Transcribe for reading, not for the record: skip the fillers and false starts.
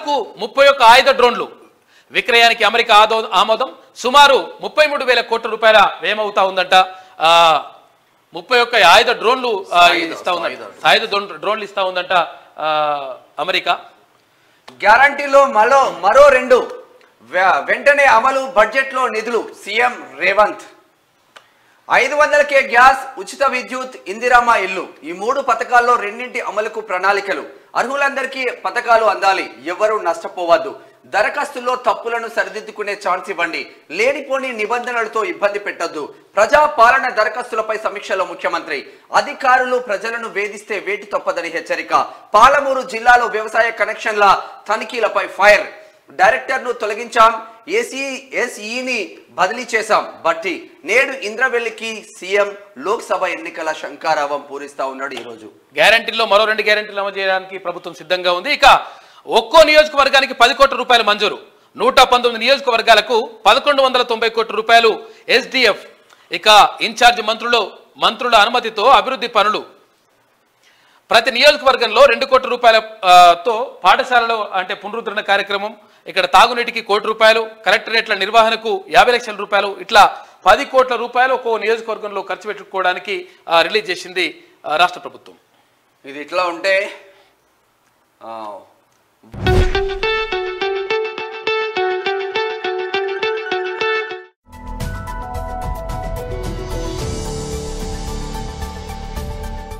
భారత్కు 31 ఆయుధ డ్రోన్లు విక్రయానికి అమెరికా ఆమోదం. సుమారు 33,000 కోట్ల రూపాయల వ్యయమవుతా ఉందంట. 31 ఆయుధ డ్రోన్లు ఇస్తా ఉందంట, ఆయుధ డ్రోన్లు ఇస్తా ఉందంట అమెరికా. గ్యారంటీలో మరో 2 వెంటనే అమలు, బడ్జెట్లో నిధులు. సీఎం రేవంత్ 500కే గ్యాస్, ఉచిత విద్యుత్, ఇందిరమ్మ ఇల్లు ఈ 3 పథకాల్లో 2 అమలుకు ప్రణాళికలు. అర్హులందరికీ పథకాలు అందాలి, ఎవరు నష్టపోవద్దు. దరఖాస్తుల్లో తప్పులను సరిదిద్దుకునే ఛాన్స్ ఇవ్వండి, లేనిపోని నిబంధనలతో ఇబ్బంది పెట్టొద్దు. ప్రజా పాలన దరఖాస్తులపై సమీక్షలో ముఖ్యమంత్రి. అధికారులు ప్రజలను వేధిస్తే వేటి తప్పదని హెచ్చరిక. పాలమూరు జిల్లాలో వ్యవసాయ కనెక్షన్ల తనిఖీలపై ఫైర్. డైరెక్టర్ను తొలగించాం, ఎస్ఈని బదిలీ చేశాం. బట్టి నేడు ఇంద్రవెల్లికి సీఎం లోక్సభ ఎన్నికల శంకారావం పూరిస్తా ఉన్నాడు. ఈ రోజు గ్యారంటీల్లో మరో 2 గ్యారంటీలు అమలు చేయడానికి ప్రభుత్వం సిద్ధంగా ఉంది. ఇక ఒక్కో నియోజకవర్గానికి 10 కోట్ల రూపాయలు మంజూరు. 119 నియోజకవర్గాలకు 1190 కోట్ల రూపాయలు ఎస్డిఎఫ్. ఇక ఇన్ఛార్జ్ మంత్రుల అనుమతితో అభివృద్ధి పనులు. ప్రతి నియోజకవర్గంలో 2 కోట్ల రూపాయలతో పాఠశాలలో అంటే పునరుద్ధరణ కార్యక్రమం. ఇక్కడ తాగునీటికి 1 కోటి రూపాయలు, కలెక్టరేట్ల నిర్వహణకు 50 లక్షల రూపాయలు, ఇట్లా 10 కోట్ల రూపాయలు ఒక్కో నియోజకవర్గంలో ఖర్చు పెట్టుకోవడానికి రిలీజ్ చేసింది రాష్ట్ర ప్రభుత్వం. ఇది ఇట్లా ఉంటే